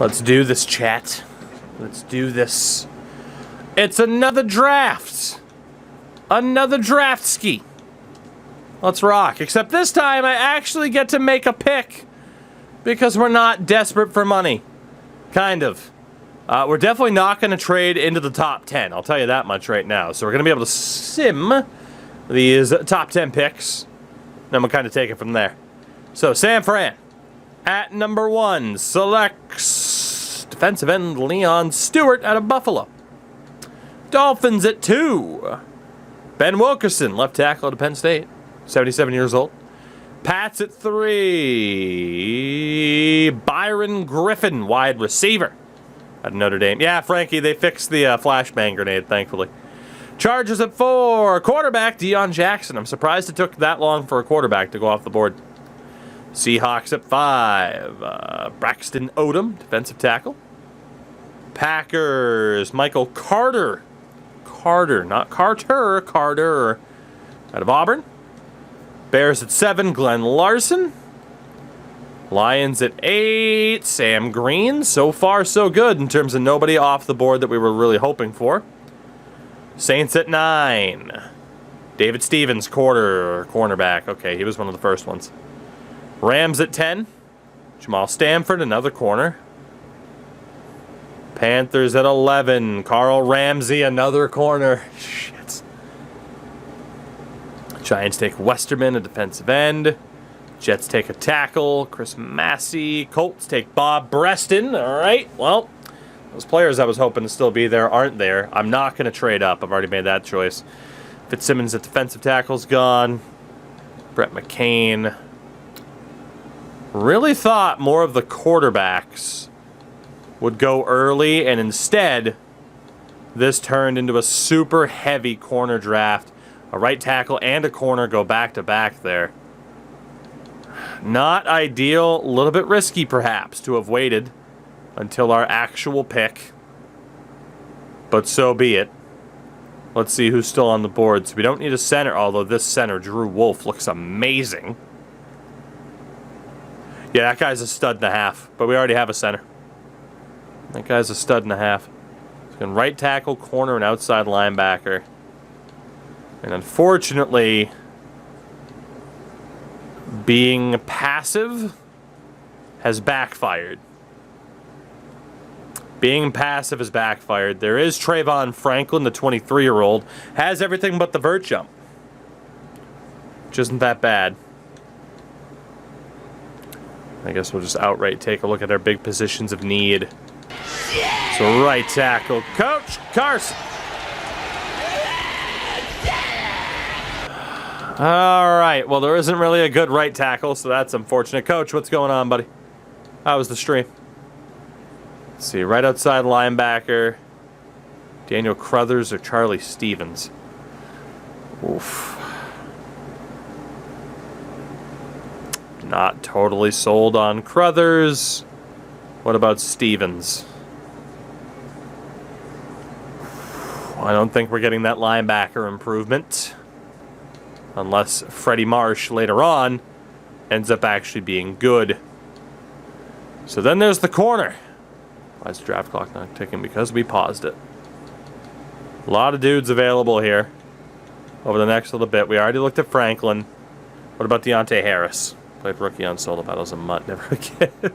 Let's do this, chat. Let's do this. It's another draft. Another draft ski. Let's rock. Except this time I actually get to make a pick because we're not desperate for money. Kind of. We're definitely not going to trade into the top 10. I'll tell you that much right now. So we're going to be able to sim these top 10 picks. Then we'll kind of take it from there. So San Fran at number 1 selects defensive end Leon Stewart out of Buffalo. Dolphins at 2. Ben Wilkerson, left tackle at Penn State, 77 years old. Pats at 3. Byron Griffin, wide receiver at Notre Dame. Yeah, Frankie, they fixed the flashbang grenade, thankfully. Chargers at 4. Quarterback, Deion Jackson. I'm surprised it took that long for a quarterback to go off the board. Seahawks at 5. Braxton Odom, defensive tackle. Packers, Michael Carter. Carter, not Carter, Carter. Out of Auburn. Bears at 7, Glenn Larson. Lions at 8, Sam Green. So far, so good in terms of nobody off the board that we were really hoping for. Saints at 9. David Stevens, cornerback. Okay, he was one of the first ones. Rams at 10. Jamal Stanford, another corner. Panthers at 11. Carl Ramsey, another corner. Shit. Giants take Westerman, a defensive end. Jets take a tackle. Chris Massey. Colts take Bob Breston. All right, well, those players I was hoping to still be there aren't there. I'm not going to trade up. I've already made that choice. Fitzsimmons at defensive tackle's gone. Brett McCain. Really thought more of the quarterbacks would go early, and instead, this turned into a super heavy corner draft. A right tackle and a corner go back-to-back there. Not ideal, a little bit risky perhaps to have waited until our actual pick. But so be it. Let's see who's still on the board. So we don't need a center, although this center, Drew Wolf, looks amazing. Yeah, that guy's a stud and a half, but we already have a center. That guy's a stud and a half. He's going right tackle, corner, and outside linebacker. And unfortunately, being passive has backfired. Being passive has backfired. There is Trayvon Franklin, the 23-year-old, has everything but the vert jump, which isn't that bad. I guess we'll just outright take a look at our big positions of need. So right tackle, Coach Carson. All right, well, there isn't really a good right tackle, so that's unfortunate. Coach, what's going on, buddy? How was the stream? Let's see, right outside linebacker, Daniel Crothers or Charlie Stevens. Oof. Not totally sold on Crothers. What about Stevens? I don't think we're getting that linebacker improvement. Unless Freddie Marsh later on ends up actually being good. So then there's the corner. Why is the draft clock not ticking? Because we paused it. A lot of dudes available here over the next little bit. We already looked at Franklin. What about Deontay Harris? Played rookie on solo battles a mutt. Never again.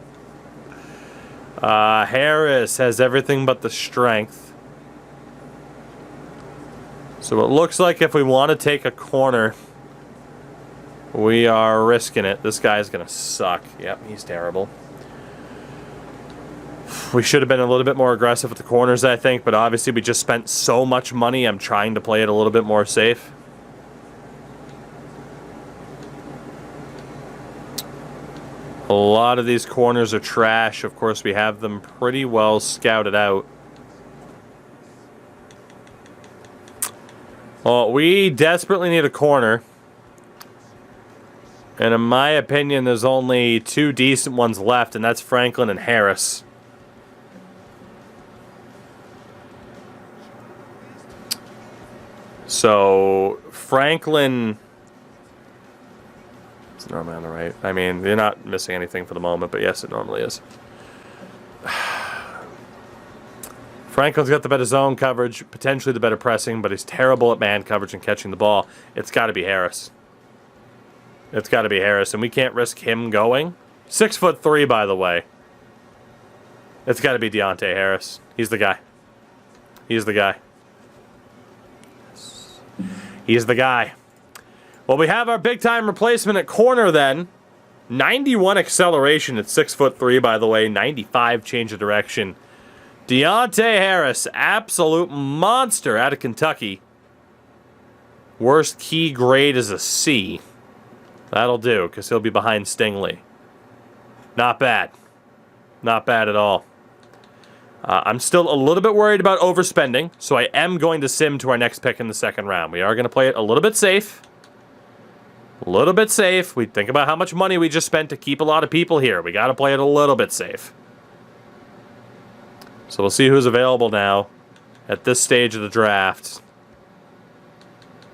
Harris has everything but the strength. So it looks like if we want to take a corner, we are risking it. This guy's going to suck. Yep, he's terrible. We should have been a little bit more aggressive with the corners, I think, but obviously we just spent so much money. I'm trying to play it a little bit more safe. A lot of these corners are trash. Of course, we have them pretty well scouted out. Well, we desperately need a corner. And in my opinion, there's only 2 decent ones left, and that's Franklin and Harris. So, Franklin... Normally on the right. I mean, you're not missing anything for the moment, but yes, it normally is. Franklin's got the better zone coverage, potentially the better pressing, but he's terrible at man coverage and catching the ball. It's got to be Harris. It's got to be Harris, and we can't risk him going. 6'3", by the way. It's got to be Deontay Harris. He's the guy. He's the guy. He's the guy. Well, we have our big-time replacement at corner then. 91 acceleration at 6'3", by the way. 95 change of direction. Deontay Harris, absolute monster out of Kentucky. Worst key grade is a C. That'll do, because he'll be behind Stingley. Not bad. Not bad at all. I'm still a little bit worried about overspending, so I am going to sim to our next pick in the second round. We are going to play it a little bit safe. A little bit safe. We think about how much money we just spent to keep a lot of people here. We got to play it a little bit safe. So we'll see who's available now at this stage of the draft.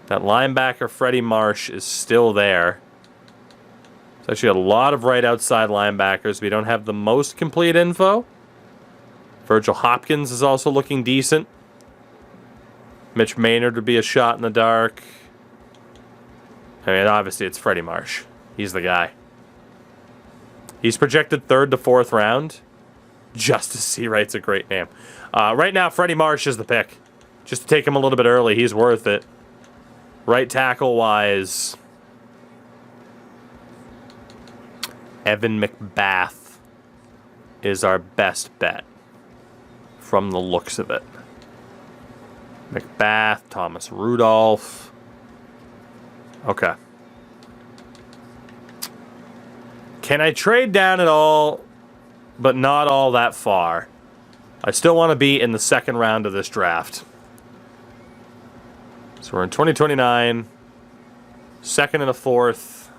That linebacker, Freddie Marsh, is still there. There's actually a lot of right outside linebackers. We don't have the most complete info. Virgil Hopkins is also looking decent. Mitch Maynard would be a shot in the dark. I mean, obviously it's Freddie Marsh. He's the guy. He's projected 3rd to 4th round. Justice C. Wright's a great name. Right now, Freddie Marsh is the pick. Just to take him a little bit early, he's worth it. Right tackle-wise, Evan McBath is our best bet from the looks of it. McBath, Thomas Rudolph. Okay. Can I trade down at all, but not all that far? I still want to be in the second round of this draft. So we're in 2029. Second and a fourth.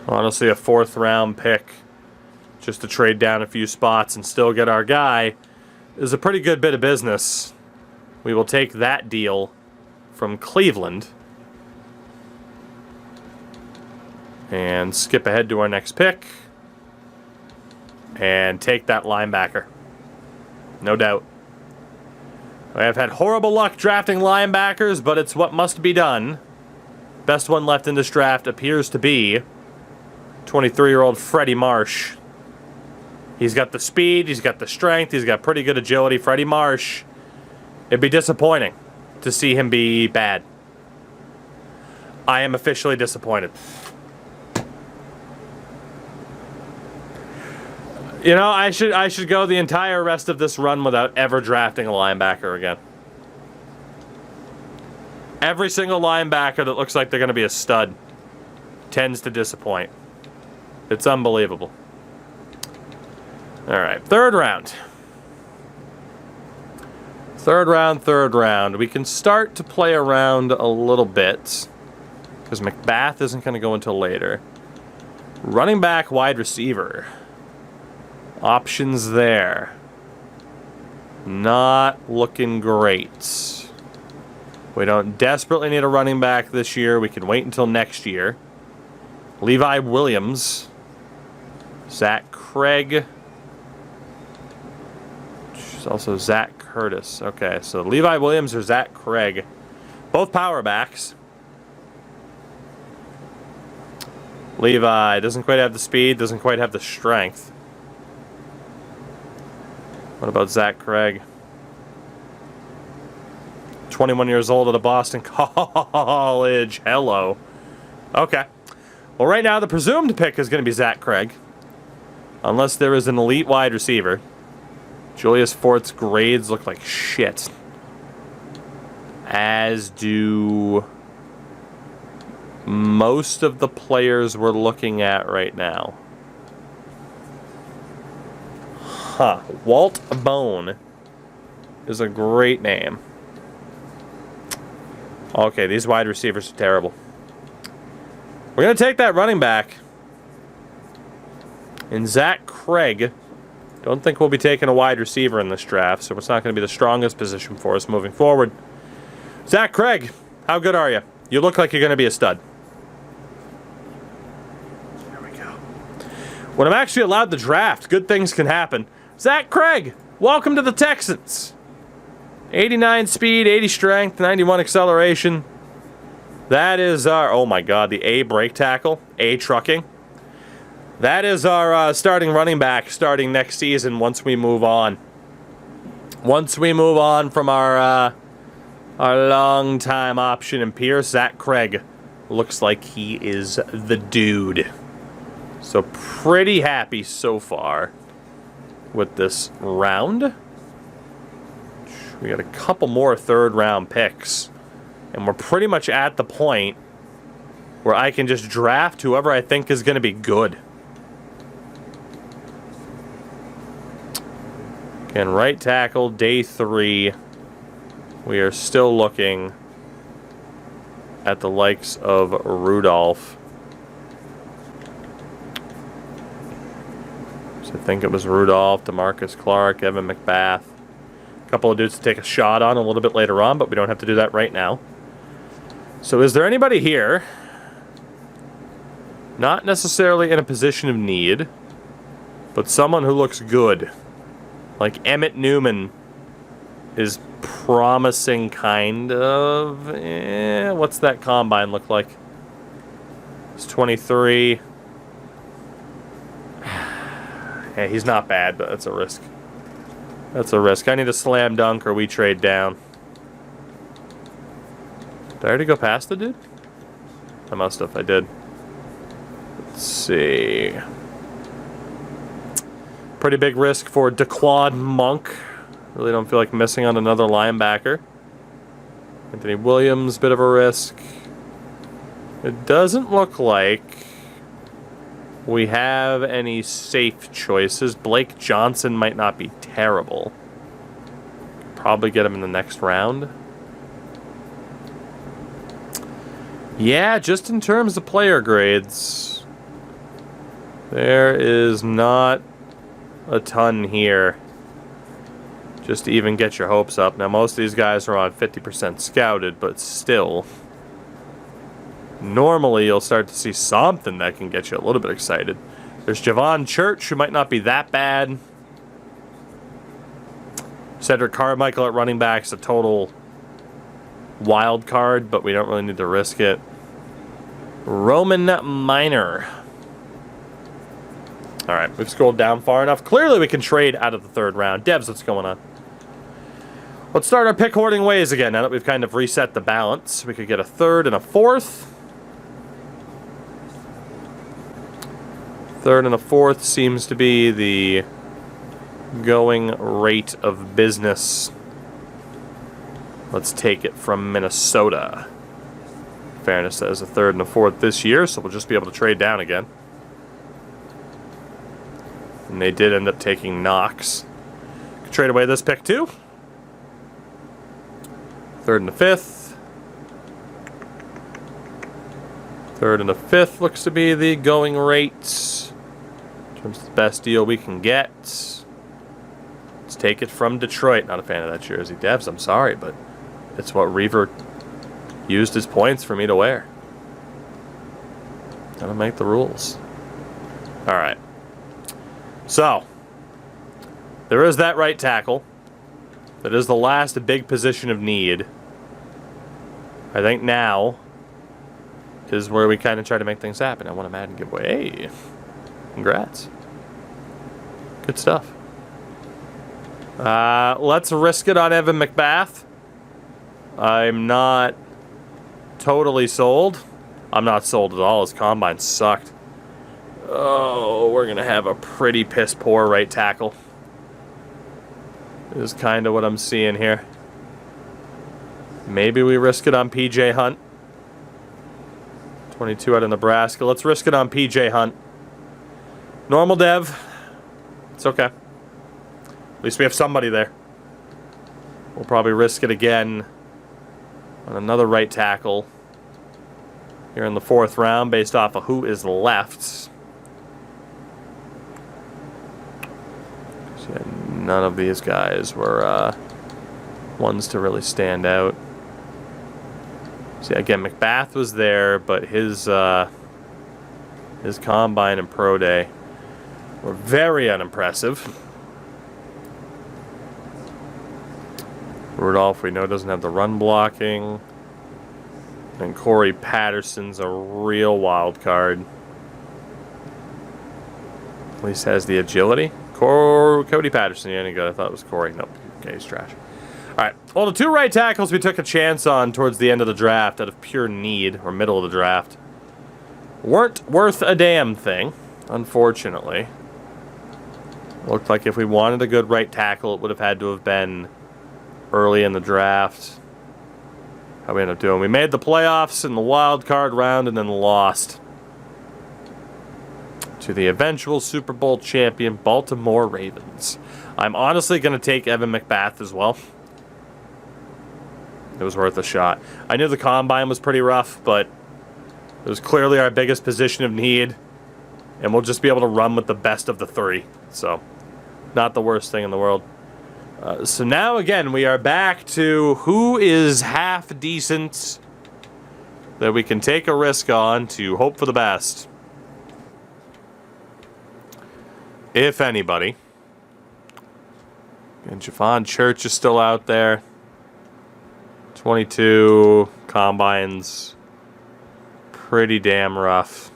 Honestly, a 4th round pick just to trade down a few spots and still get our guy is a pretty good bit of business. We will take that deal from Cleveland and skip ahead to our next pick and take that linebacker. No doubt. I have had horrible luck drafting linebackers, but it's what must be done. Best one left in this draft appears to be 23-year-old Freddie Marsh. He's got the speed, he's got the strength, he's got pretty good agility. Freddie Marsh, it'd be disappointing to see him be bad. I am officially disappointed. You know, I should go the entire rest of this run without ever drafting a linebacker again. Every single linebacker that looks like they're going to be a stud tends to disappoint. It's unbelievable. All right, 3rd round. 3rd round. We can start to play around a little bit because McBath isn't going to go until later. Running back, wide receiver. Options there. Not looking great. We don't desperately need a running back this year. We can wait until next year. Levi Williams. Zach Craig. There's also Zach Curtis. Okay, so Levi Williams or Zach Craig. Both power backs. Levi doesn't quite have the speed, doesn't quite have the strength. What about Zach Craig? 21 years old at a Boston college. Hello. Okay. Well, right now the presumed pick is going to be Zach Craig. Unless there is an elite wide receiver. Julius Fort's grades look like shit. As do most of the players we're looking at right now. Huh. Walt Bone is a great name. Okay, these wide receivers are terrible. We're going to take that running back. And Zach Craig. Don't think we'll be taking a wide receiver in this draft, so it's not going to be the strongest position for us moving forward. Zach Craig, how good are you? You look like you're going to be a stud. There we go. When I'm actually allowed to draft, good things can happen. Zach Craig, welcome to the Texans. 89 speed, 80 strength, 91 acceleration. That is our, oh my God, the A brake tackle, A trucking. That is our starting running back starting next season once we move on. Once we move on from our long-time option in Pierce, Zach Craig looks like he is the dude. So pretty happy so far with this round. We got a couple more third-round picks. And we're pretty much at the point where I can just draft whoever I think is going to be good. Again, right tackle, day 3. We are still looking at the likes of Rudolph. So I think it was Rudolph, DeMarcus Clark, Evan McBath. A couple of dudes to take a shot on a little bit later on, but we don't have to do that right now. So is there anybody here, not necessarily in a position of need, but someone who looks good? Like Emmett Newman is promising, kind of. What's that combine look like? He's 23. Yeah, he's not bad, but that's a risk. That's a risk. I need a slam dunk or we trade down. Did I already go past the dude? I must have. I did. Let's see. Pretty big risk for Daquan Monk. Really don't feel like missing on another linebacker. Anthony Williams, bit of a risk. It doesn't look like we have any safe choices. Blake Johnson might not be terrible. Probably get him in the next round. Yeah, just in terms of player grades, there is not a ton here just to even get your hopes up. Now, most of these guys are on 50% scouted, but still, normally you'll start to see something that can get you a little bit excited. There's Javon Church, who might not be that bad. Cedric Carmichael at running back's a total wild card, but we don't really need to risk it. Roman Minor. All right, we've scrolled down far enough. Clearly we can trade out of the third round. Devs, what's going on? Let's start our pick hoarding ways again. Now that we've kind of reset the balance, we could get a third and a fourth. Third and a fourth seems to be the going rate of business. Let's take it from Minnesota. Fairness, that is a third and a fourth this year, so we'll just be able to trade down again. And they did end up taking Knox. Could trade away this pick too. Third and a fifth. Third and a fifth looks to be the going rate. In terms of the best deal we can get. Let's take it from Detroit. Not a fan of that jersey. Devs, I'm sorry, but it's what Reaver used his points for me to wear. Gotta make the rules. Alright. So, there is that right tackle. That is the last big position of need. I think now is where we kind of try to make things happen. I want a Madden giveaway. Hey, congrats. Good stuff. Let's risk it on Evan McBath. I'm not totally sold. I'm not sold at all. His combine sucked. Oh, we're going to have a pretty piss poor right tackle. Is kind of what I'm seeing here. Maybe we risk it on PJ Hunt. 22 out of Nebraska. Let's risk it on PJ Hunt. Normal dev. It's okay. At least we have somebody there. We'll probably risk it again on another right tackle here in the fourth round based off of who is left. None of these guys were ones to really stand out. See, again, McBath was there, but his combine and pro day. were very unimpressive. Rudolph, we know, doesn't have the run blocking. And Corey Patterson's a real wild card. At least has the agility. Cody Patterson, yeah, any good. I thought it was Corey. Nope. Okay, he's trash. All right. Well, the 2 right tackles we took a chance on towards the end of the draft out of pure need, or middle of the draft, weren't worth a damn thing, unfortunately. Looked like if we wanted a good right tackle, it would have had to have been early in the draft. How we end up doing? We made the playoffs in the wild card round and then lost to the eventual Super Bowl champion Baltimore Ravens. I'm honestly going to take Evan McBath as well. It was worth a shot. I knew the combine was pretty rough, but it was clearly our biggest position of need, and we'll just be able to run with the best of the 3. So, not the worst thing in the world. So now, again, we are back to who is half decent that we can take a risk on to hope for the best. If anybody. And Javon Church is still out there. 22 combines. Pretty damn rough.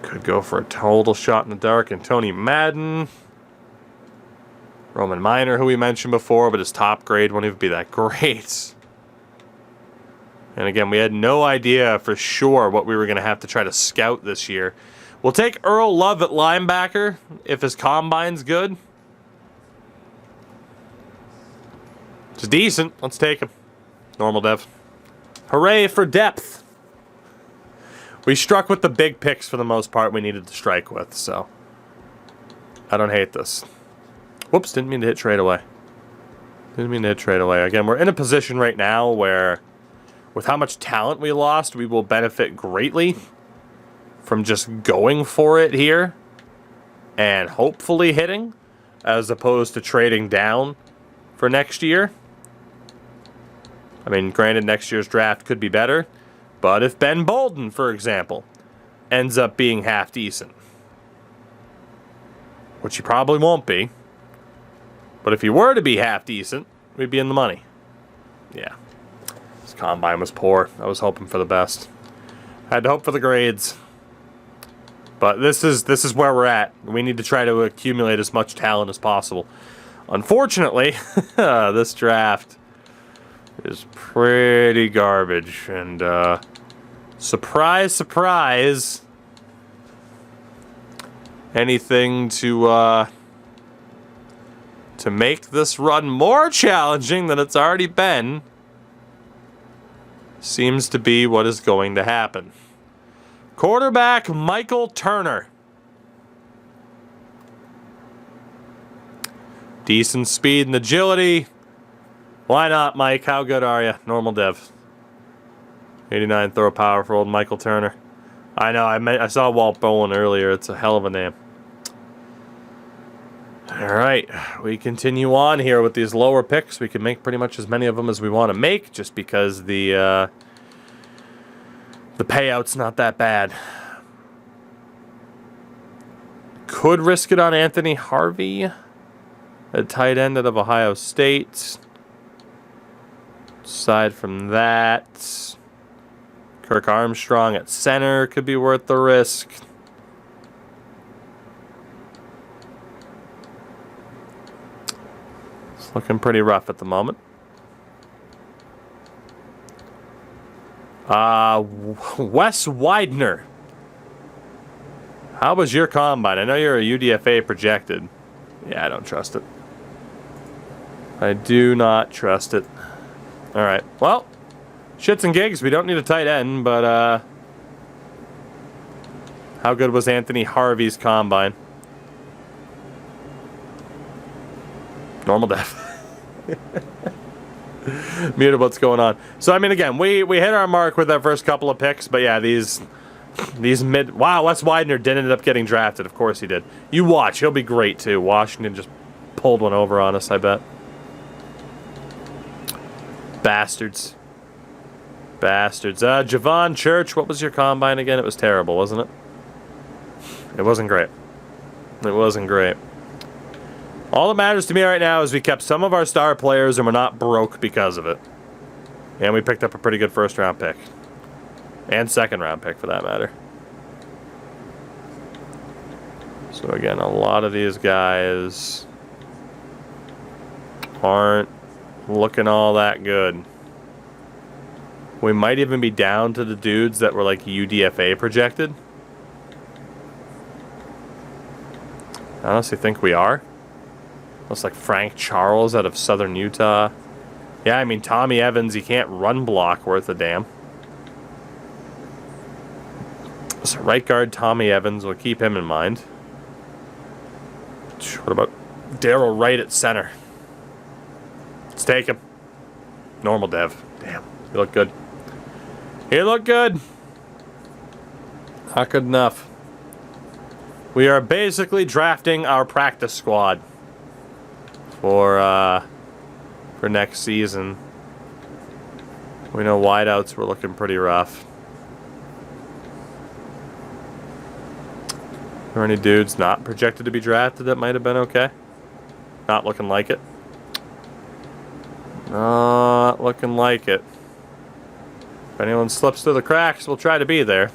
Could go for a total shot in the dark. And Tony Madden. Roman Minor, who we mentioned before, but his top grade won't even be that great. And again, we had no idea for sure what we were going to have to try to scout this year. We'll take Earl Love at linebacker if his combine's good. It's decent. Let's take him. Normal dev. Hooray for depth. We struck with the big picks for the most part we needed to strike with, so I don't hate this. Whoops, didn't mean to hit trade away. Again, we're in a position right now where with how much talent we lost, we will benefit greatly from just going for it here and hopefully hitting as opposed to trading down for next year. I mean, granted, next year's draft could be better, but if Ben Bolden, for example, ends up being half decent, which he probably won't be, but if he were to be half decent, we'd be in the money. Yeah. This combine was poor. I was hoping for the best. Had to hope for the grades. But this is where we're at. We need to try to accumulate as much talent as possible. Unfortunately, this draft is pretty garbage. And surprise, surprise, anything to make this run more challenging than it's already been seems to be what is going to happen. Quarterback Michael Turner. Decent speed and agility. Why not, Mike? How good are you? Normal dev. 89 throw power for old Michael Turner. I know, I saw Walt Bowen earlier. It's a hell of a name. Alright, we continue on here with these lower picks. We can make pretty much as many of them as we want to make just because the payout's not that bad. Could risk it on Anthony Harvey, a tight end out of Ohio State. Aside from that, Kirk Armstrong at center could be worth the risk. It's looking pretty rough at the moment. Wes Widener. How was your combine? I know you're a UDFA projected. Yeah, I don't trust it. I do not trust it. Alright, well, shits and gigs. We don't need a tight end, but how good was Anthony Harvey's combine? Normal def. Muted what's going on. So, I mean, again, we hit our mark with our first couple of picks, but yeah, these mid... Wow, Wes Widener didn't end up getting drafted. Of course he did. You watch. He'll be great, too. Washington just pulled one over on us, I bet. Bastards. Bastards. Javon Church, what was your combine again? It was terrible, wasn't it? It wasn't great. It wasn't great. All that matters to me right now is we kept some of our star players and we're not broke because of it. And we picked up a pretty good first-round pick. And second-round pick, for that matter. So again, a lot of these guys aren't looking all that good. We might even be down to the dudes that were like UDFA projected. I honestly think we are. Looks like Frank Charles out of Southern Utah. Yeah, I mean, Tommy Evans, he can't run block worth a damn. So right guard Tommy Evans, we'll keep him in mind. What about Daryl Wright at center? Let's take him. Normal dev. Damn, he looked good. He looked good. Not good enough. We are basically drafting our practice squad for next season. We know wideouts were looking pretty rough. Are there any dudes not projected to be drafted that might have been okay? Not looking like it. Not looking like it. If anyone slips through the cracks, we'll try to be there.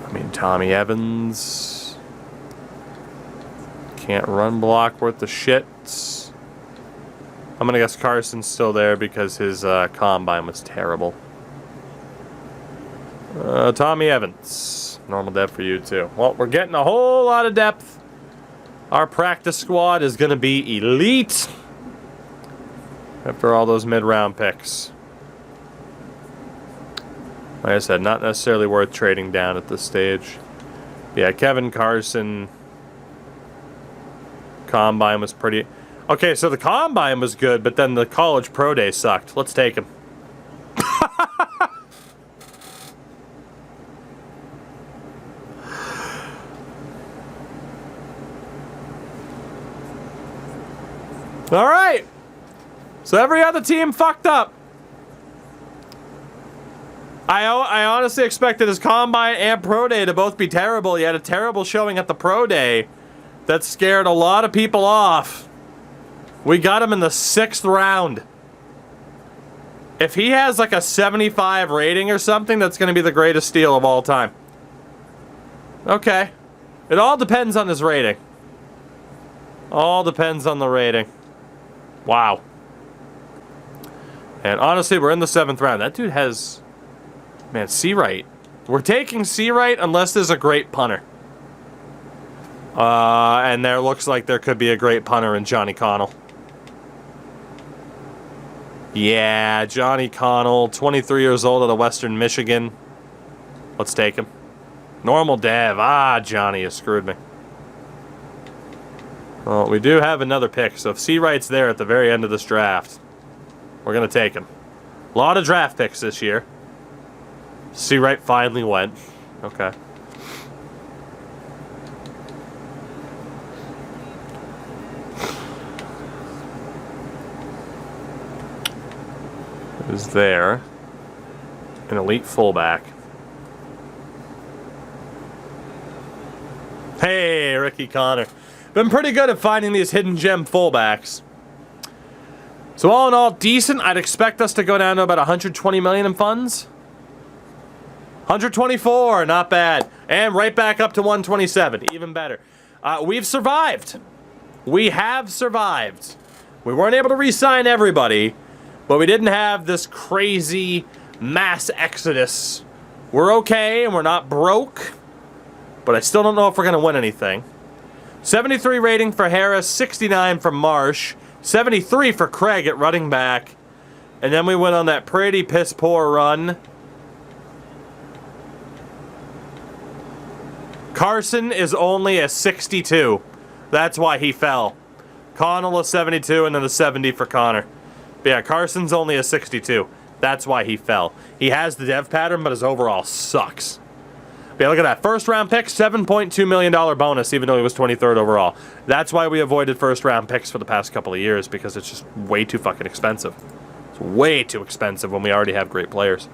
I mean, Tommy Evans can't run block worth the shit. I'm gonna guess Carson's still there because his combine was terrible. Tommy Evans, normal depth for you too. Well, we're getting a whole lot of depth. Our practice squad is gonna be elite after all those mid-round picks. Like I said, not necessarily worth trading down at this stage. Yeah, Kevin Carson. Combine was pretty... Okay, so the combine was good, but then the college pro day sucked. Let's take him. All right. So every other team fucked up. I honestly expected his combine and pro day to both be terrible. He had a terrible showing at the pro day that scared a lot of people off. We got him in the 6th round. If he has like a 75 rating or something, that's going to be the greatest steal of all time. Okay. It all depends on his rating. All depends on the rating. Wow. And honestly, we're in the 7th round. That dude has... Man, Seawright. We're taking Seawright unless there's a great punter. And there looks like there could be a great punter in Johnny Connell. Yeah, Johnny Connell, 23 years old out of Western Michigan. Let's take him. Normal dev. Ah, Johnny, you screwed me. Well, we do have another pick, so if Seawright's there at the very end of this draft, we're going to take him. A lot of draft picks this year. Seawright finally went. Okay. Is there an elite fullback? Hey, Ricky Connor. Been pretty good at finding these hidden gem fullbacks. So all in all, decent. I'd expect us to go down to about 120 million in funds. 124, not bad. And right back up to 127, even better. We've survived. We have survived. We weren't able to re-sign everybody, but we didn't have this crazy mass exodus. We're okay, and we're not broke, but I still don't know if we're going to win anything. 73 rating for Harris, 69 for Marsh, 73 for Craig at running back, and then we went on that pretty piss-poor run. Carson is only a 62. That's why he fell. Connell a 72, and then a 70 for Connor. But yeah, Carson's only a 62. That's why he fell. He has the dev pattern, but his overall sucks. But yeah, look at that. First round pick, $7.2 million bonus, even though he was 23rd overall. That's why we avoided first round picks for the past couple of years, because it's just way too fucking expensive. It's way too expensive when we already have great players.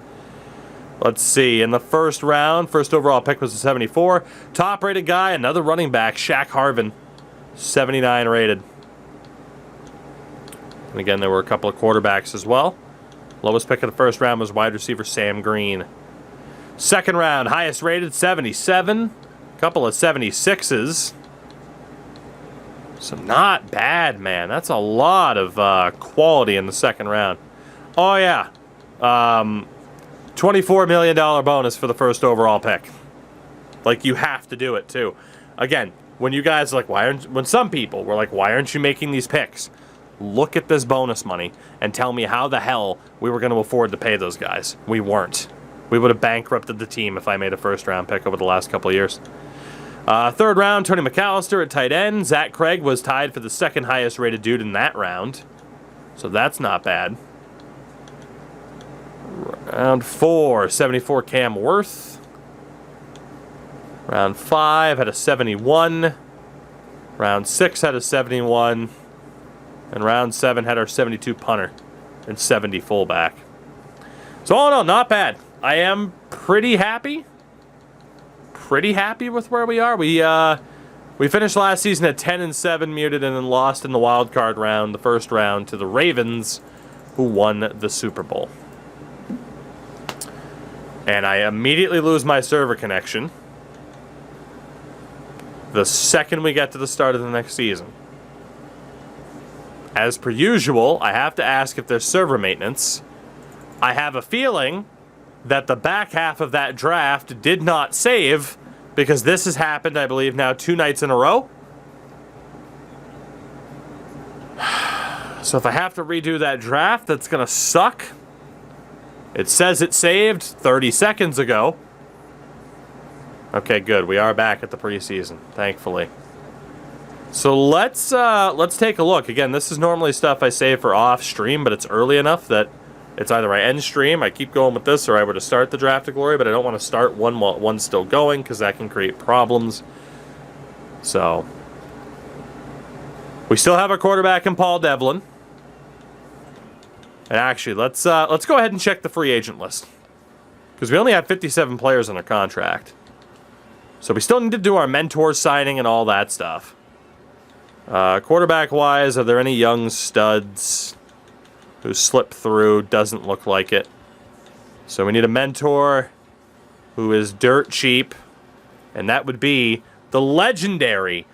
Let's see. In the first round, first overall pick was a 74. Top rated guy, another running back, Shaq Harvin, 79 rated. And again, there were a couple of quarterbacks as well. Lowest pick of the first round was wide receiver Sam Green. Second round, highest rated, 77. Couple of 76s. So not bad, man. That's a lot of quality in the second round. Oh, yeah. $24 million bonus for the first overall pick. Like, you have to do it, too. Again, when you guys, like, when some people were like, why aren't you making these picks? Look at this bonus money and tell me how the hell we were going to afford to pay those guys. We weren't. We would have bankrupted the team if I made a first-round pick over the last couple of years. Third round, Tony McAllister at tight end. Zach Craig was tied for the second highest-rated dude in that round. So that's not bad. Round 4, 74 Cam Worth. Round 5 had a 71. Round 6 had a 71. And round 7 had our 72 punter and 70 fullback. So all in all, not bad. I am pretty happy. Pretty happy with where we are. We finished last season at 10-7 muted and then lost in the wild card round, the first round, to the Ravens, who won the Super Bowl. And I immediately lose my server connection the second we get to the start of the next season. As per usual, I have to ask if there's server maintenance. I have a feeling that the back half of that draft did not save, because this has happened, I believe, now 2 nights in a row. So if I have to redo that draft, that's going to suck. It says it saved 30 seconds ago. Okay, good. We are back at the preseason, thankfully. So let's take a look. Again, this is normally stuff I save for off stream, but it's early enough that it's either I end stream, I keep going with this, or I were to start the Draft of Glory, but I don't want to start one while one's still going, because that can create problems. So we still have our quarterback in Paul Devlin. And actually, let's go ahead and check the free agent list, because we only have 57 players on our contract. So we still need to do our mentor signing and all that stuff. Quarterback-wise, are there any young studs who slipped through? Doesn't look like it. So we need a mentor who is dirt cheap, and that would be the legendary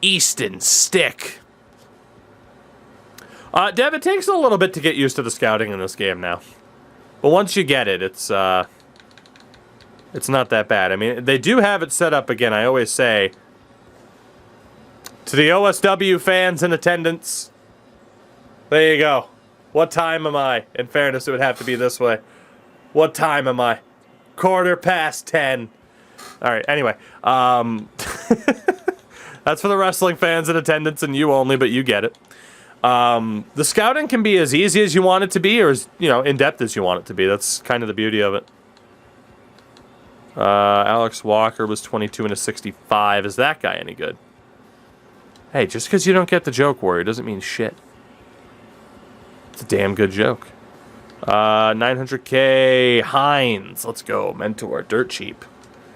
Easton Stick. Dev, it takes a little bit to get used to the scouting in this game now. But once you get it, it's not that bad. I mean, they do have it set up, again, I always say, to the OSW fans in attendance, there you go. What time am I? In fairness, it would have to be this way. What time am I? 10:15. All right, anyway. That's for the wrestling fans in attendance and you only, but you get it. The scouting can be as easy as you want it to be, or as, in-depth as you want it to be. That's kind of the beauty of it. Alex Walker was 22 and a 65. Is that guy any good? Hey, just because you don't get the joke, Warrior, doesn't mean shit. It's a damn good joke. 900K Hines. Let's go. Mentor. Dirt cheap.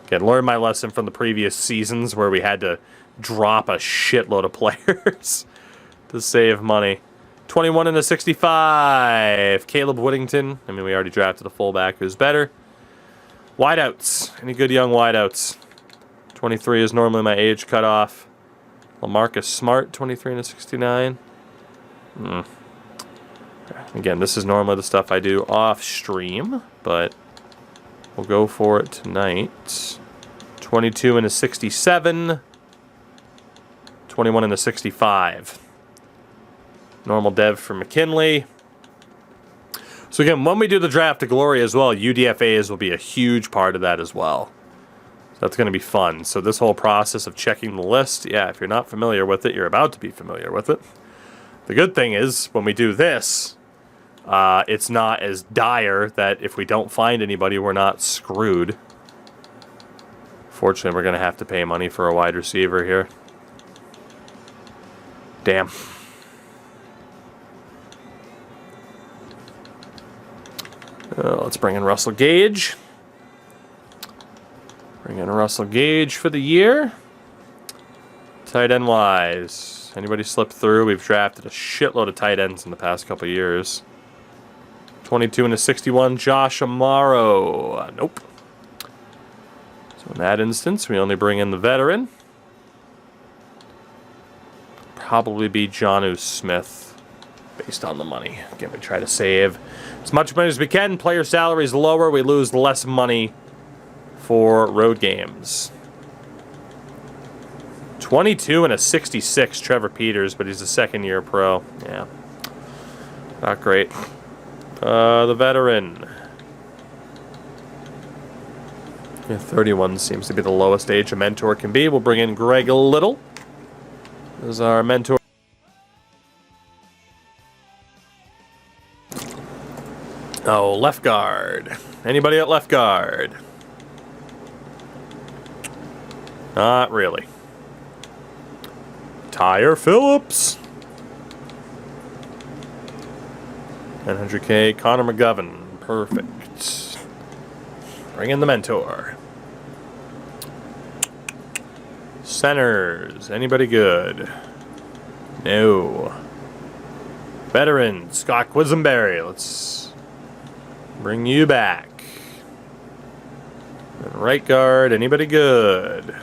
Again, learn my lesson from the previous seasons where we had to drop a shitload of players to save money. 21 and a 65. Caleb Whittington. I mean, we already drafted a fullback who's better. Wideouts. Any good young wideouts? 23 is normally my age cutoff. LaMarcus Smart, 23 and a 69. Again, this is normally the stuff I do off stream, but we'll go for it tonight. 22 and a 67. 21 and a 65. Normal dev for McKinley. So again, when we do the Draft of Glory as well, UDFAs will be a huge part of that as well. That's going to be fun. So this whole process of checking the list, yeah, if you're not familiar with it, you're about to be familiar with it. The good thing is, when we do this, it's not as dire that if we don't find anybody, we're not screwed. Unfortunately, we're going to have to pay money for a wide receiver here. Damn. Let's bring in Russell Gage. Bring in Russell Gage for the year. Tight end wise. Anybody slip through? We've drafted a shitload of tight ends in the past couple of years. 22 and a 61, Josh Amaro. Nope. So in that instance, we only bring in the veteran. Probably be Jonnu Smith, based on the money. Again, we try to save as much money as we can. Player salaries lower, we lose less money for road games. 22 and a 66, Trevor Peters, but he's a second-year pro. Yeah, not great. The veteran. Yeah, 31 seems to be the lowest age a mentor can be. We'll bring in Greg Little as our mentor. Oh, left guard. Anybody at left guard? Not really. Tyre Phillips. 900K, Connor McGovern. Perfect. Bring in the mentor. Centers. Anybody good? No. Veteran, Scott Quisenberry. Let's bring you back. And right guard, anybody good?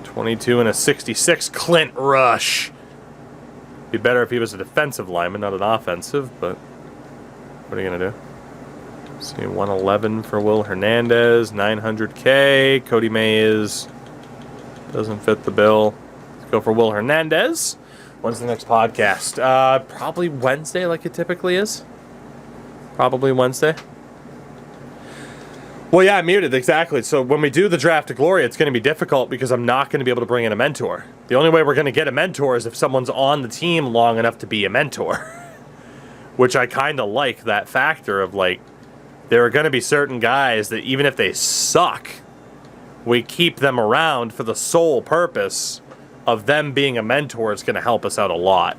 22 and a 66, Clint Rush. Be better if he was a defensive lineman, not an offensive, but what are you going to do? Let's see, 111 for Will Hernandez, 900K. Cody Mays doesn't fit the bill. Let's go for Will Hernandez. When's the next podcast? Probably Wednesday, like it typically is. Probably Wednesday. Well, yeah, I'm muted, exactly. So when we do the Draft to Glory, it's going to be difficult because I'm not going to be able to bring in a mentor. The only way we're going to get a mentor is if someone's on the team long enough to be a mentor. Which I kind of like that factor of, like, there are going to be certain guys that even if they suck, we keep them around for the sole purpose of them being a mentor. It's going to help us out a lot.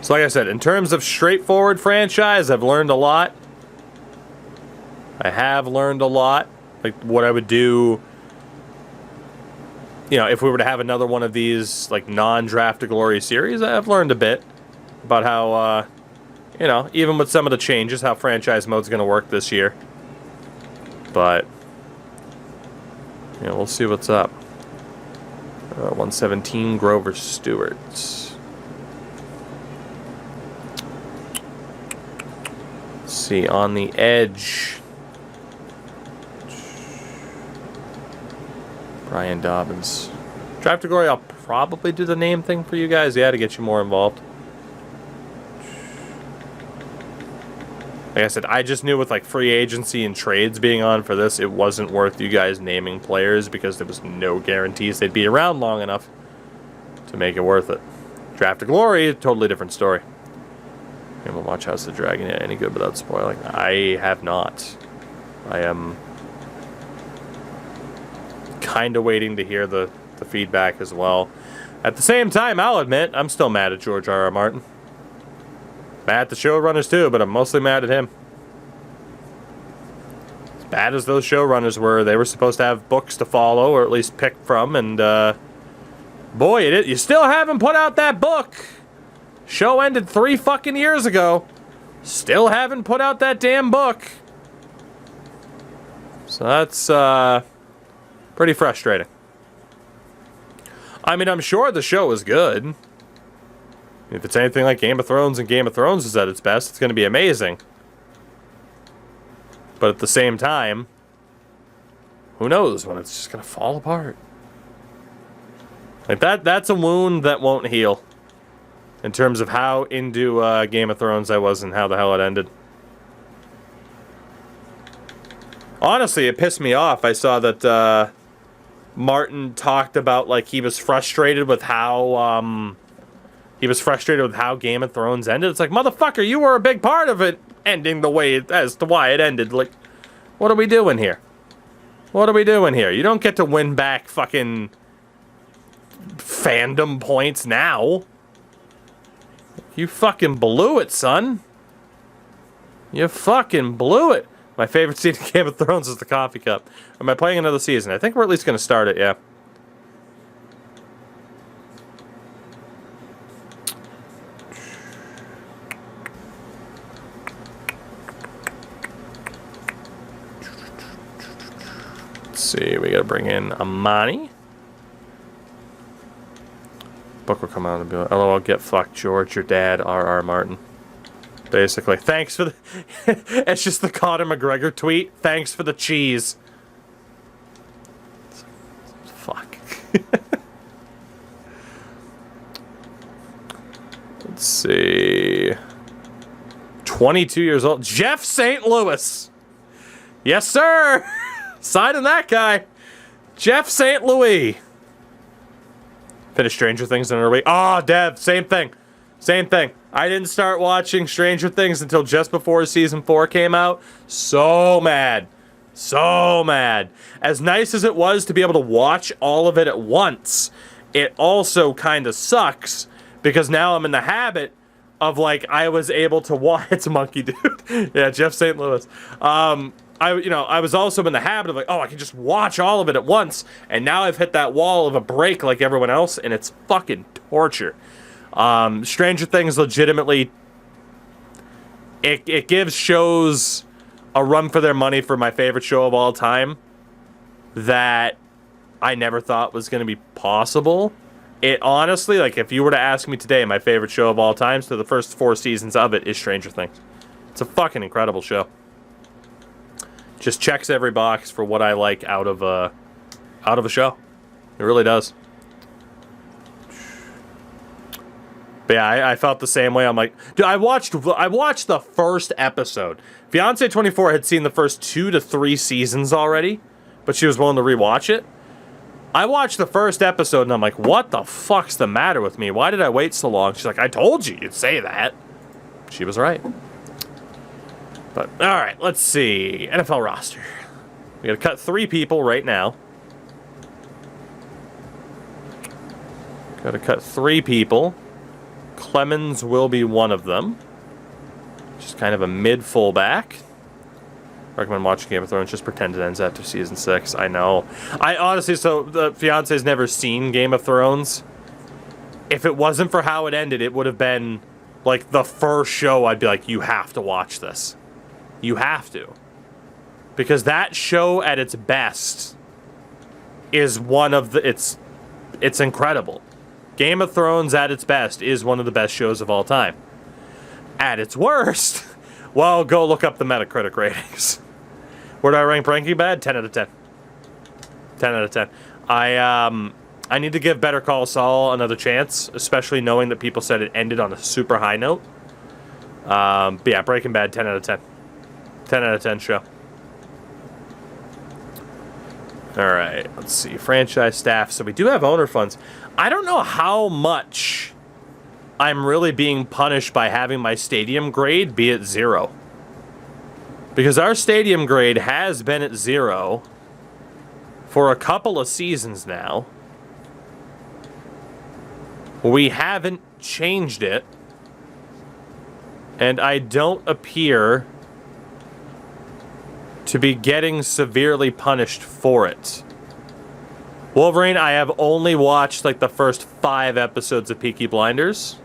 So like I said, in terms of straightforward franchise, I've learned a lot. I have learned a lot, like what I would do, you know, if we were to have another one of these, like, non-Draft to Glory series. I've learned a bit about how, you know, even with some of the changes, how franchise mode's going to work this year. But, you know, we'll see what's up. 117, Grover Stewart. Let's see, on the edge. Brian Dobbins. Draft to Glory, I'll probably do the name thing for you guys, yeah, to get you more involved. Like I said, I just knew with, like, free agency and trades being on for this, it wasn't worth you guys naming players because there was no guarantees they'd be around long enough to make it worth it. Draft to Glory, totally different story. And we'll watch House of the Dragon. Yeah, any good without spoiling? I have not. I am kind of waiting to hear the feedback as well. At the same time, I'll admit, I'm still mad at George R.R. Martin. Mad at the showrunners too, but I'm mostly mad at him. As bad as those showrunners were, they were supposed to have books to follow, or at least pick from, and boy, you still haven't put out that book. Show ended 3 fucking years ago. Still haven't put out that damn book. So that's pretty frustrating. I mean, I'm sure the show is good. If it's anything like Game of Thrones and Game of Thrones is at its best, it's going to be amazing. But at the same time, who knows when it's just going to fall apart. Like, that's a wound that won't heal. In terms of how into Game of Thrones I was and how the hell it ended. Honestly, it pissed me off. I saw that Martin talked about, like, he was frustrated with how Game of Thrones ended. It's like, motherfucker, you were a big part of it ending the way as to why it ended. Like, what are we doing here? What are we doing here? You don't get to win back fucking fandom points now. You fucking blew it, son. You fucking blew it. My favorite scene in Game of Thrones is the coffee cup. Am I playing another season? I think we're at least going to start it, yeah. Let's see, we got to bring in Amani. Book will come out and be like, LOL, get fucked, George, your dad, R.R. Martin. Basically, thanks for the... It's just the Conor McGregor tweet. Thanks for the cheese. Fuck. Let's see. 22 years old. Jeff St. Louis. Yes, sir. Signing that guy. Jeff St. Louis. Finished Stranger Things in a week. Oh, Dev, same thing. Same thing. I didn't start watching Stranger Things until just before season 4 came out. So mad. So mad. As nice as it was to be able to watch all of it at once, it also kind of sucks because now I'm in the habit of, like, I was able to watch... It's a monkey, dude. Yeah, Jeff St. Louis. I was also in the habit of, like, oh, I can just watch all of it at once, and now I've hit that wall of a break like everyone else, and it's fucking torture. Stranger Things legitimately, it gives shows a run for their money for my favorite show of all time that I never thought was going to be possible. It honestly, like, if you were to ask me today, my favorite show of all time, so the first 4 seasons of it is Stranger Things. It's a fucking incredible show. Just checks every box for what I like out of a show. It really does. But yeah, I felt the same way. I'm like, dude, I watched the first episode. Fiance 24 had seen the first 2 to 3 seasons already, but she was willing to rewatch it. I watched the first episode and I'm like, what the fuck's the matter with me? Why did I wait so long? She's like, I told you you'd say that. She was right. But all right, let's see. NFL roster. We gotta cut 3 people right now. Gotta cut 3 people. Clemens will be one of them. Just kind of a mid fullback. Recommend watching Game of Thrones. Just pretend it ends after season 6. I know. I honestly, so the fiance's never seen Game of Thrones. If it wasn't for how it ended, it would have been like the first show I'd be like, you have to watch this. You have to. Because that show at its best is one of the... It's incredible. Game of Thrones at its best is one of the best shows of all time. At its worst, well, go look up the Metacritic ratings. Where do I rank Breaking Bad? 10 out of 10. 10 out of 10. I need to give Better Call Saul another chance, especially knowing that people said it ended on a super high note. But yeah, Breaking Bad, 10 out of 10. 10 out of 10 show. Alright, let's see. Franchise staff. So we do have owner funds. I don't know how much I'm really being punished by having my stadium grade be at 0. Because our stadium grade has been at 0 for a couple of seasons now. We haven't changed it. And I don't appear to be getting severely punished for it. Wolverine, I have only watched like the first 5 episodes of Peaky Blinders.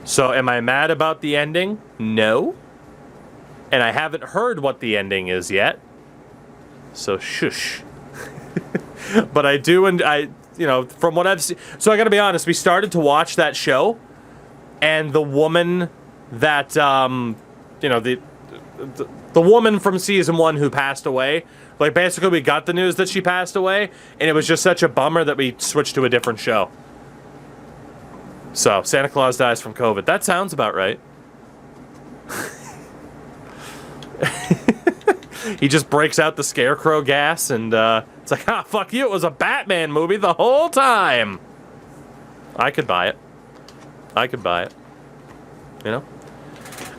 So am I mad about the ending? No. And I haven't heard what the ending is yet. So shush. But I do, and you know, from what I've seen. So I gotta be honest, we started to watch that show, and the woman that, you know, the woman from season 1 who passed away, like basically we got the news that she passed away, and it was just such a bummer that we switched to a different show. So, Santa Claus dies from COVID. That sounds about right. He just breaks out the scarecrow gas, and it's like, ah, fuck you, it was a Batman movie the whole time. I could buy it. I could buy it. You know?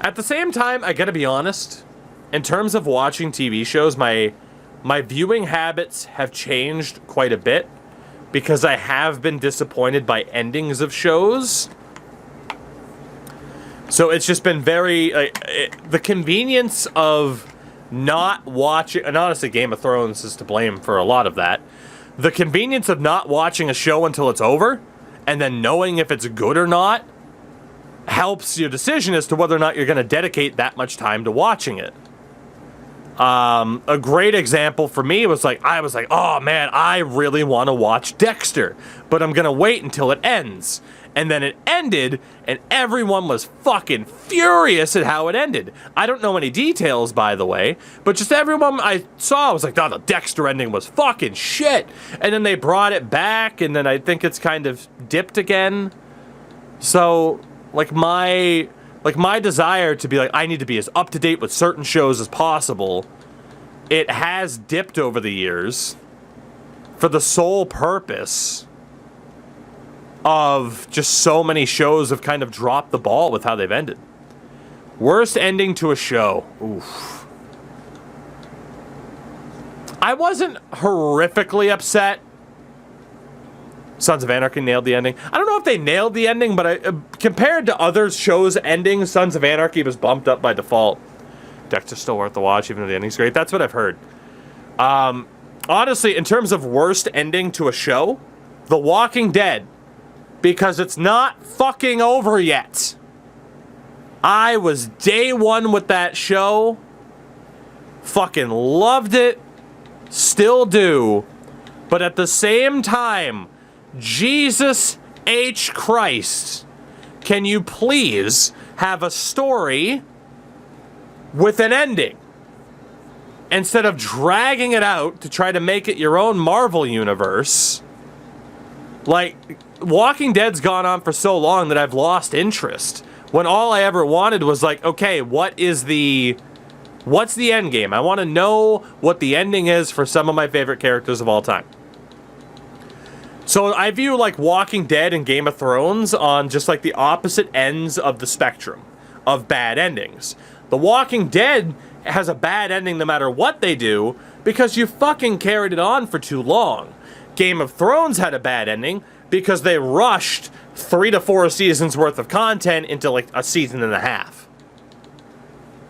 At the same time, I gotta be honest, in terms of watching TV shows, my my viewing habits have changed quite a bit because I have been disappointed by endings of shows. So it's just been very, the convenience of not watching, and honestly Game of Thrones is to blame for a lot of that. The convenience of not watching a show until it's over, and then knowing if it's good or not, helps your decision as to whether or not you're going to dedicate that much time to watching it. A great example for me was I was like, oh man, I really want to watch Dexter, but I'm going to wait until it ends. And then it ended, and everyone was fucking furious at how it ended. I don't know any details, by the way, but just everyone I saw was like, oh, the Dexter ending was fucking shit. And then they brought it back, and then I think it's kind of dipped again. So, my desire to be I need to be as up-to-date with certain shows as possible, it has dipped over the years for the sole purpose of just so many shows have kind of dropped the ball with how they've ended. Worst ending to a show. Oof. I wasn't horrifically upset. Sons of Anarchy nailed the ending. I don't know if they nailed the ending, but compared to other shows' endings, Sons of Anarchy was bumped up by default. Dexter's still worth the watch, even though the ending's great. That's what I've heard. Honestly, in terms of worst ending to a show, The Walking Dead. Because it's not fucking over yet. I was day one with that show. Fucking loved it. Still do. But at the same time, Jesus H. Christ, can you please have a story with an ending? Instead of dragging it out to try to make it your own Marvel universe. Walking Dead's gone on for so long that I've lost interest. When all I ever wanted was okay, what's the end game? I want to know what the ending is for some of my favorite characters of all time. So I view Walking Dead and Game of Thrones on just the opposite ends of the spectrum of bad endings. The Walking Dead has a bad ending no matter what they do because you fucking carried it on for too long. Game of Thrones had a bad ending because they rushed 3 to 4 seasons worth of content into a season and a half.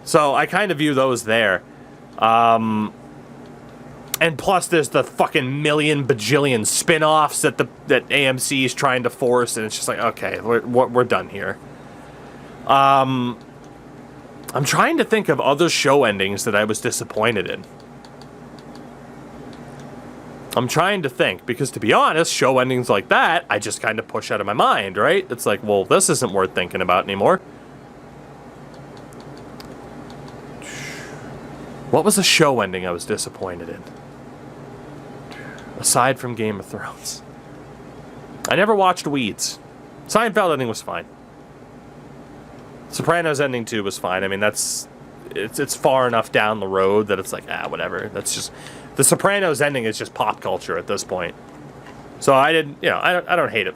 So I kind of view those there. And plus there's the fucking million bajillion spin-offs that AMC is trying to force, and it's just okay, we're done here. I'm trying to think of other show endings that I was disappointed in. I'm trying to think, because to be honest, show endings like that, I just kind of push out of my mind, right? It's well, this isn't worth thinking about anymore. What was a show ending I was disappointed in? Aside from Game of Thrones. I never watched Weeds. Seinfeld ending was fine. Sopranos ending too was fine. I mean, it's far enough down the road that it's whatever. That's just... The Sopranos ending is just pop culture at this point. So I didn't, I don't hate it.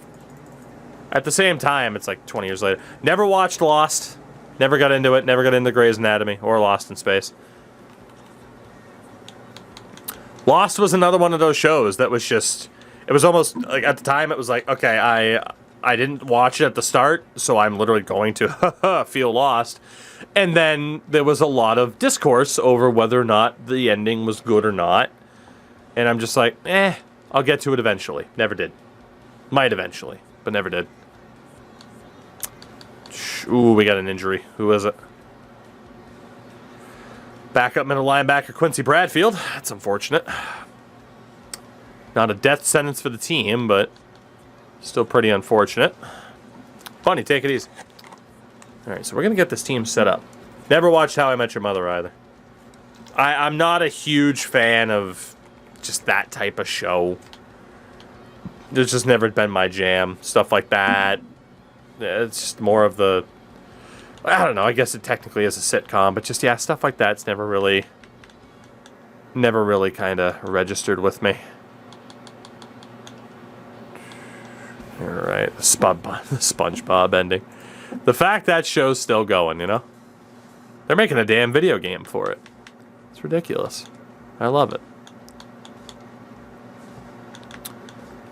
At the same time, it's 20 years later. Never watched Lost. Never got into it. Never got into Grey's Anatomy or Lost in Space. Lost was another one of those shows that was just, it was almost, at the time, it was okay, I didn't watch it at the start, so I'm literally going to feel lost. And then there was a lot of discourse over whether or not the ending was good or not. And I'm just I'll get to it eventually. Never did. Might eventually, but never did. Ooh, we got an injury. Who is it? Backup middle linebacker Quincy Bradfield. That's unfortunate. Not a death sentence for the team, but still pretty unfortunate. Bunny, take it easy. Alright, so we're going to get this team set up. Never watched How I Met Your Mother either. I'm not a huge fan of just that type of show. It's just never been my jam. Stuff like that. It's just more of the... I don't know, I guess it technically is a sitcom, but just, yeah, stuff like that's never really kind of registered with me. Alright, the SpongeBob ending. The fact that show's still going, They're making a damn video game for it. It's ridiculous. I love it.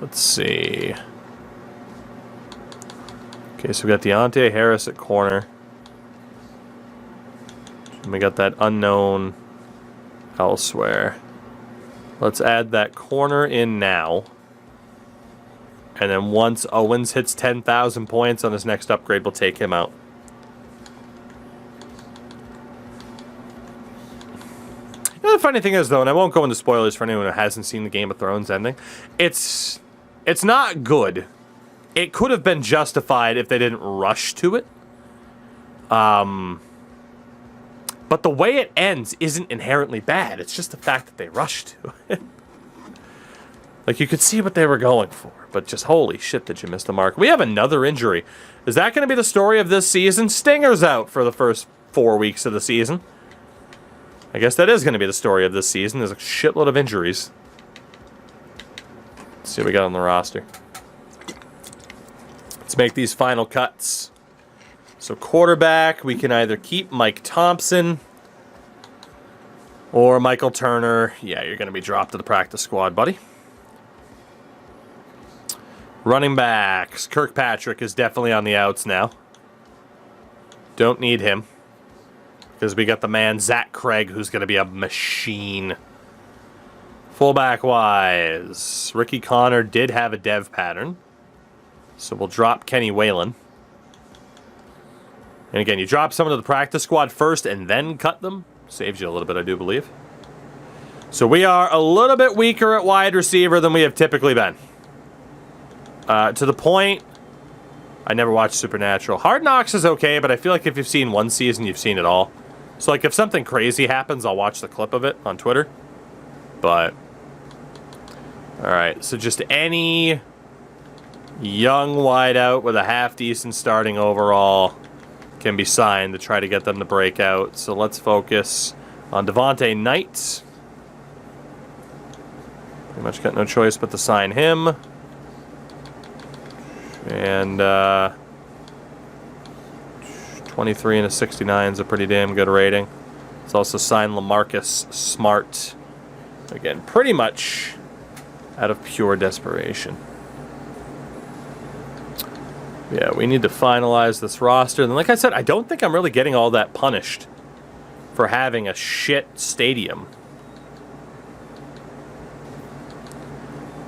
Let's see. Okay, so we got Deontay Harris at corner. And we got that unknown elsewhere. Let's add that corner in now. And then once Owens hits 10,000 points on his next upgrade, we'll take him out. You know, the funny thing is, though, and I won't go into spoilers for anyone who hasn't seen the Game of Thrones ending, it's not good. It could have been justified if they didn't rush to it. But the way it ends isn't inherently bad. It's just the fact that they rushed to it. Like, you could see what they were going for, but just holy shit, did you miss the mark. We have another injury. Is that going to be the story of this season? Stinger's out for the first 4 weeks of the season. I guess that is going to be the story of this season. There's a shitload of injuries. Let's see what we got on the roster. Let's make these final cuts. So quarterback, we can either keep Mike Thompson or Michael Turner. Yeah, you're going to be dropped to the practice squad, buddy. Running backs. Kirkpatrick is definitely on the outs now. Don't need him. Because we got the man, Zach Craig, who's going to be a machine. Fullback-wise, Ricky Connor did have a dev pattern. So we'll drop Kenny Whalen. And again, you drop someone to the practice squad first and then cut them. Saves you a little bit, I do believe. So we are a little bit weaker at wide receiver than we have typically been. To the point, I never watched Supernatural. Hard Knocks is okay, but I feel like if you've seen one season, you've seen it all. So, like, if something crazy happens, I'll watch the clip of it on Twitter. But, alright, so just any young wideout with a half-decent starting overall can be signed to try to get them to break out. So let's focus on Devontae Knight. Pretty much got no choice but to sign him. And 23 and a 69 is a pretty damn good rating. Let's also sign LaMarcus Smart. Again, pretty much out of pure desperation. Yeah, we need to finalize this roster. And like I said, I don't think I'm really getting all that punished for having a shit stadium.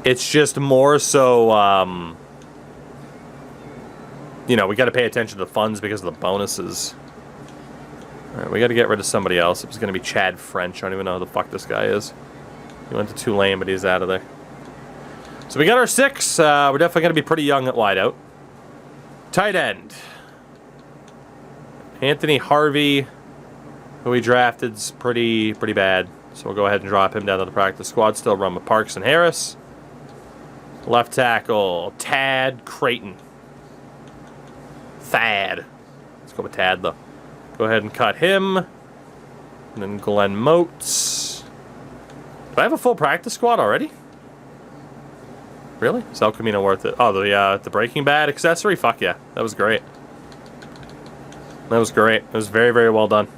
It's just more so... you know, we got to pay attention to the funds because of the bonuses. All right, we got to get rid of somebody else. It was going to be Chad French. I don't even know who the fuck this guy is. He went to Tulane, but he's out of there. So we got our 6. We're definitely going to be pretty young at wideout. Tight end. Anthony Harvey, who we drafted, is pretty bad. So we'll go ahead and drop him down to the practice squad. Still run with Parks and Harris. Left tackle, Tad Creighton. Thad. Let's go with Tad, though. Go ahead and cut him. And then Glenn Moats. Do I have a full practice squad already? Really? Is El Camino worth it? Oh, the Breaking Bad accessory? Fuck yeah. That was great. That was great. It was very, very well done.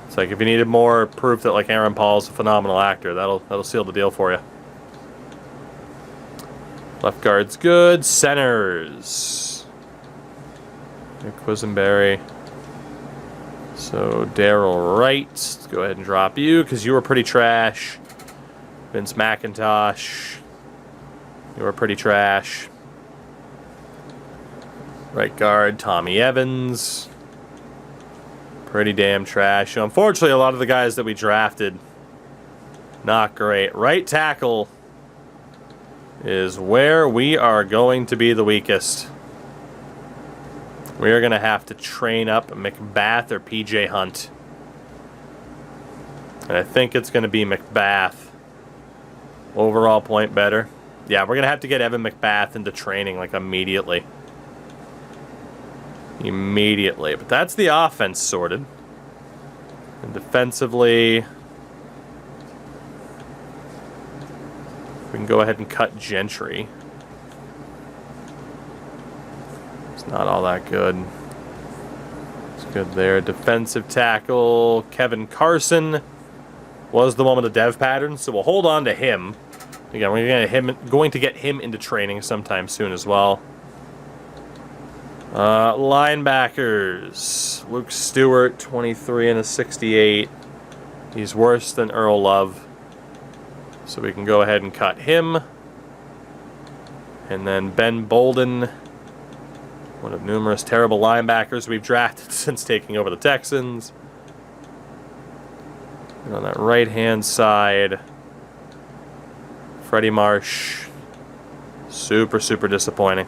It's like if you needed more proof that like Aaron Paul's a phenomenal actor, that'll seal the deal for you. Left guard's good. Centers. Nick Quisenberry. So, Daryl Wright. Let's go ahead and drop you, because you were pretty trash. Vince McIntosh. You were pretty trash. Right guard, Tommy Evans. Pretty damn trash. So, unfortunately, a lot of the guys that we drafted, not great. Right tackle is where we are going to be the weakest. We are going to have to train up McBath or PJ Hunt. And I think it's going to be McBath. Overall point better. Yeah, we're going to have to get Evan McBath into training like immediately. Immediately. But that's the offense sorted. And defensively, we can go ahead and cut Gentry. It's not all that good. It's good there. Defensive tackle, Kevin Carson was the one with the dev pattern, so we'll hold on to him. Again, we're going to get him into training sometime soon as well. Linebackers. Luke Stewart, 23 and a 68. He's worse than Earl Love. So we can go ahead and cut him. And then Ben Bolden, one of numerous terrible linebackers we've drafted since taking over the Texans. And on that right-hand side, Freddie Marsh. Super, super disappointing.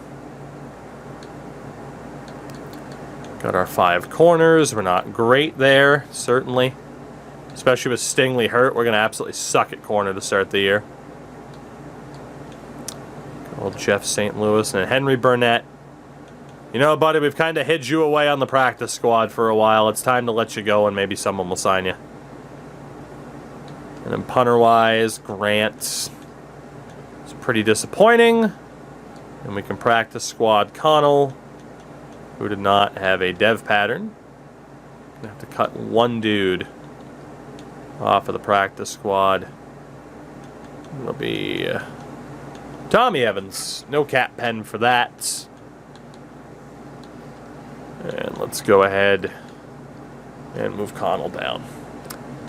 Got our 5 corners. We're not great there, certainly. Especially with Stingley hurt, we're going to absolutely suck at corner to start the year. Old Jeff St. Louis and Henry Burnett. You know, buddy, we've kind of hid you away on the practice squad for a while. It's time to let you go and maybe someone will sign you. And then punter-wise, Grant. It's pretty disappointing. And we can practice squad Connell, who did not have a dev pattern. Gonna have to cut one dude off of the practice squad. It'll be Tommy Evans. No cap pen for that. And let's go ahead and move Connell down.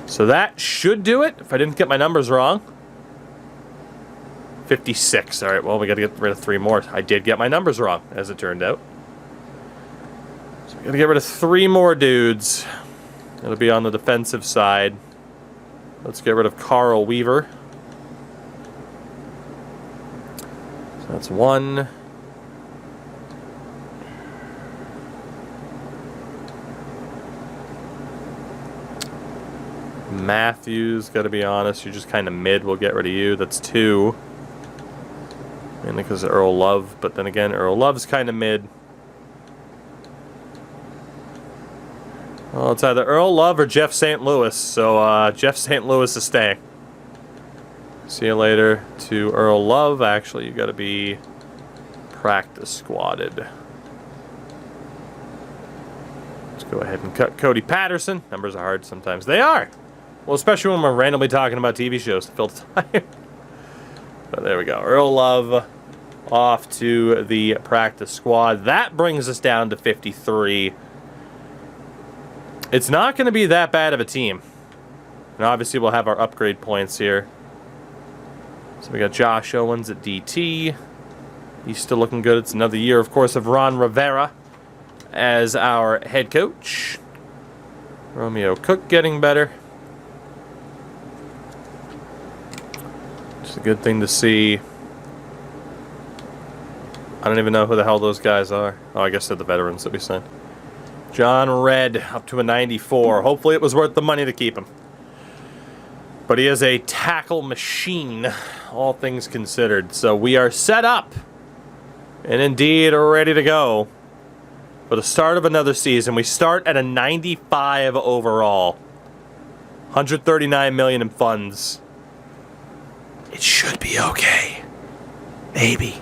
So that should do it, if I didn't get my numbers wrong. 56. All right, well, we got to get rid of 3 more. I did get my numbers wrong, as it turned out. So we got to get rid of 3 more dudes. It'll be on the defensive side. Let's get rid of Carl Weaver. So that's 1. Matthews, got to be honest, you're just kind of mid. We'll get rid of you. That's 2. Mainly because of Earl Love, but then again, Earl Love's kind of mid. Well, it's either Earl Love or Jeff St. Louis, so Jeff St. Louis is staying. See you later to Earl Love. Actually, you got to be practice squatted. Let's go ahead and cut Cody Patterson. Numbers are hard sometimes. They are. Well, especially when we're randomly talking about TV shows to fill the time. But there we go. Earl Love off to the practice squad. That brings us down to 53. It's not going to be that bad of a team. And obviously we'll have our upgrade points here. So we got Josh Owens at DT. He's still looking good. It's another year, of course, of Ron Rivera as our head coach. Romeo Cook getting better. It's a good thing to see. I don't even know who the hell those guys are. Oh, I guess they're the veterans that we signed. John Redd up to a 94. Hopefully it was worth the money to keep him. But he is a tackle machine, all things considered. So we are set up and indeed ready to go for the start of another season. We start at a 95 overall. 139 million in funds. It should be okay. Maybe.